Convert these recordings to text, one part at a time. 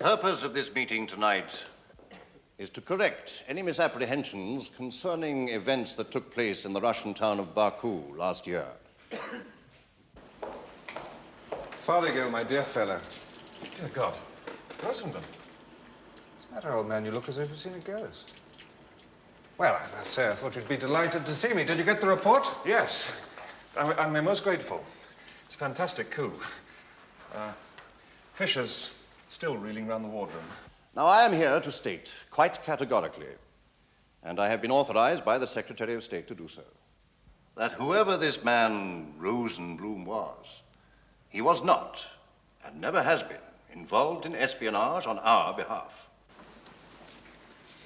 purpose of this meeting tonight is to correct any misapprehensions concerning events that took place in the Russian town of Baku last year. Fothergill, my dear fellow. Dear God. Rosenbloom. What's the matter, old man? You look as if you've seen a ghost. Well, I must say, I thought you'd be delighted to see me. Did you get the report? Yes. I'm most grateful. It's a fantastic coup. Fisher's still reeling around the wardroom. Now, I am here to state quite categorically, and I have been authorized by the Secretary of State to do so, that whoever this man Rosenbloom was, he was not, and never has been, involved in espionage on our behalf.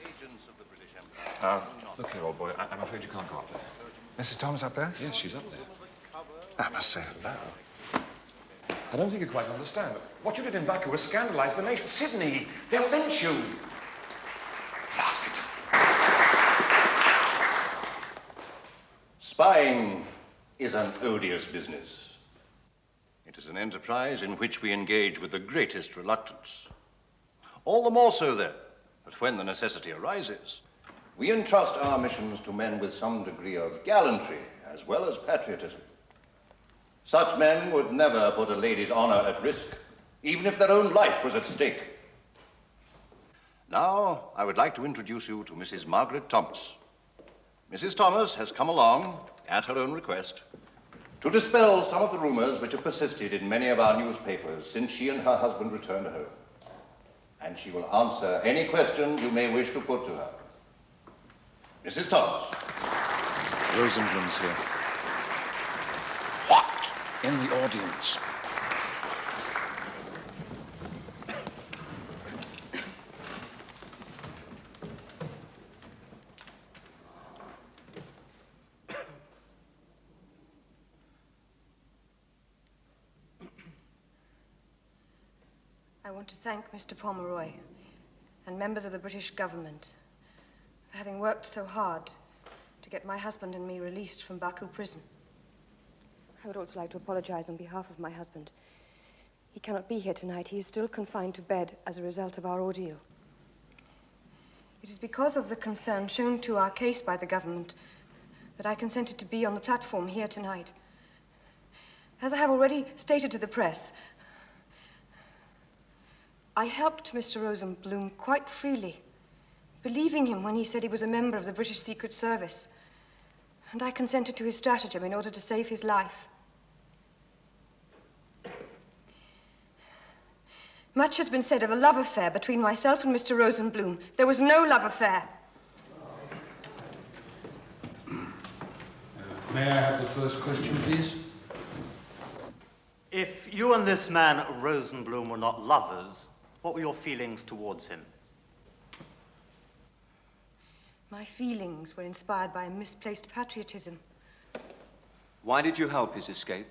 Agents of the British Empire... Look here, old boy, I'm afraid you can't go up there. Mrs. Thomas up there? Yes, she's up there. I must say hello. I don't think you quite understand. What you did in Baku was scandalize the nation. Sydney, they'll lynch you. Blast it. Spying is an odious business. It is an enterprise in which we engage with the greatest reluctance. All the more so, then, that when the necessity arises, we entrust our missions to men with some degree of gallantry as well as patriotism. Such men would never put a lady's honor at risk, even if their own life was at stake. Now, I would like to introduce you to Mrs. Margaret Thomas. Mrs. Thomas has come along, at her own request, to dispel some of the rumors which have persisted in many of our newspapers since she and her husband returned home. And she will answer any questions you may wish to put to her. Mrs. Thomas. Rosenbloom's here. What? In the audience. I want to thank Mr. Pomeroy and members of the British government for having worked so hard to get my husband and me released from Baku prison. I would also like to apologize on behalf of my husband. He cannot be here tonight. He is still confined to bed as a result of our ordeal. It is because of the concern shown to our case by the government that I consented to be on the platform here tonight. As I have already stated to the press, I helped Mr. Rosenbloom quite freely, believing him when he said he was a member of the British Secret Service, and I consented to his stratagem in order to save his life. Much has been said of a love affair between myself and Mr. Rosenbloom. There was no love affair. May I have the first question, please? If you and this man, Rosenbloom, were not lovers, what were your feelings towards him? My feelings were inspired by a misplaced patriotism. Why did you help his escape?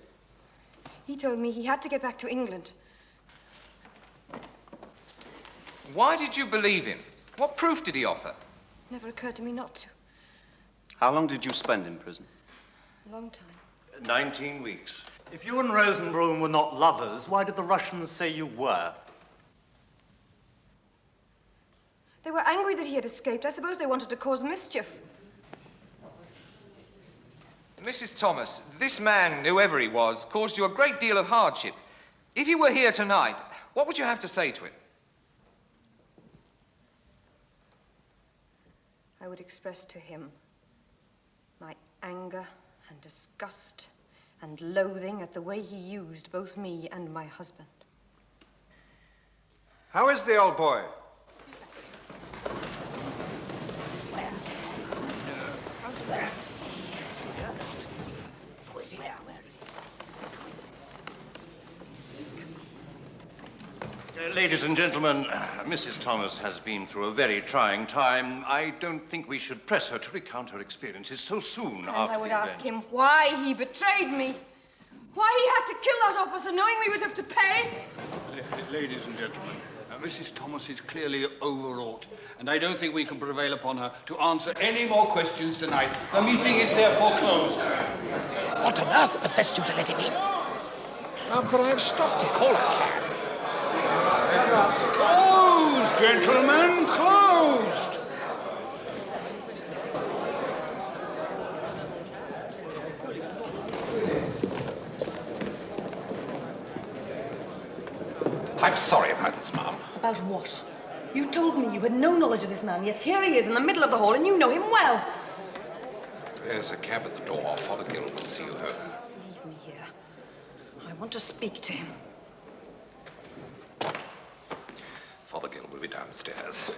He told me he had to get back to England. Why did you believe him? What proof did he offer? It never occurred to me not to. How long did you spend in prison? A long time. 19 weeks. If you and Rosenbloom were not lovers, why did the Russians say you were? They were angry that he had escaped. I suppose they wanted to cause mischief. Mrs. Thomas, this man, whoever he was, caused you a great deal of hardship. If he were here tonight, what would you have to say to him? I would express to him my anger and disgust and loathing at the way he used both me and my husband. How is the old boy? Ladies and gentlemen, Mrs. Thomas has been through a very trying time. I don't think we should press her to recount her experiences so soon after the event. And I would ask him why he betrayed me. Why he had to kill that officer knowing we would have to pay. Ladies and gentlemen, Mrs. Thomas is clearly overwrought, and I don't think we can prevail upon her to answer any more questions tonight. The meeting is therefore closed. What on earth possessed you to let him in? How could I have stopped it? Call a cab. Closed, gentlemen, closed! I'm sorry about this, Ma'am. About what? You told me you had no knowledge of this man, yet here he is in the middle of the hall and you know him well. There's a cab at the door. Father Gill will see you home. Leave me here. I want to speak to him. Father Gill will be downstairs.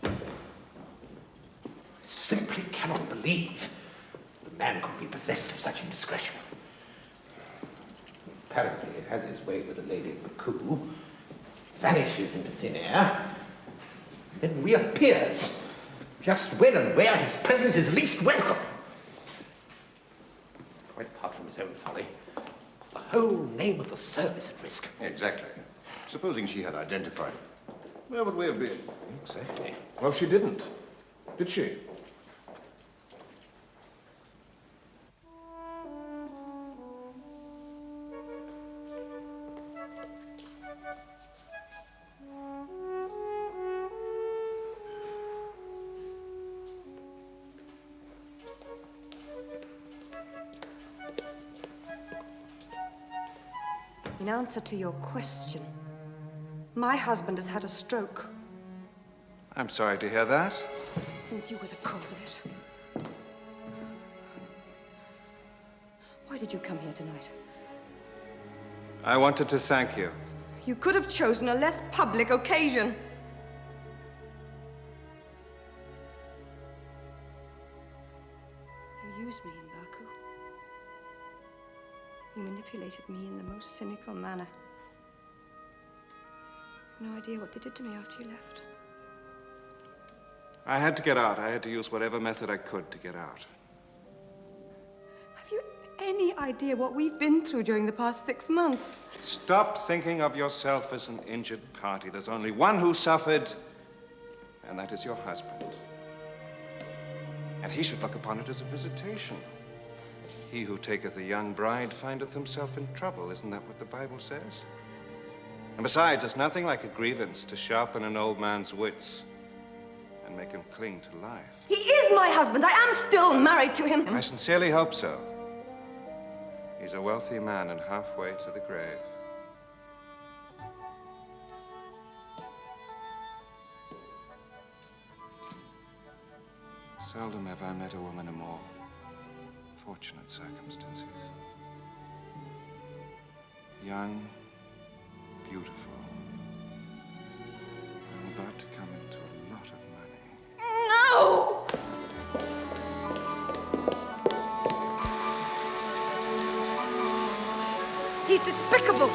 I simply cannot believe the man could be possessed of such indiscretion. Apparently he has his way with the lady in Baku, vanishes into thin air, then reappears just when and where his presence is least welcome. Quite apart from his own folly, the whole name of the service at risk. Exactly. Supposing she had identified him, where would we have been? Exactly. Well, she didn't. Did she? In answer to your question, my husband has had a stroke. I'm sorry to hear that. Since you were the cause of it. Why did you come here tonight? I wanted to thank you. You could have chosen a less public occasion. You used me in Baku. You manipulated me in the most cynical manner. No idea what they did to me after you left. I had to get out. I had to use whatever method I could to get out. Have you any idea what we've been through during the past 6 months? Stop thinking of yourself as an injured party. There's only one who suffered, and that is your husband. And he should look upon it as a visitation. He who taketh a young bride findeth himself in trouble. Isn't that what the Bible says? And besides, it's nothing like a grievance to sharpen an old man's wits and make him cling to life. He is my husband. I am still married to him. I sincerely hope so. He's a wealthy man and halfway to the grave. Seldom have I met a woman in more fortunate circumstances. Young, beautiful, and about to come into a lot of money. No! He's despicable.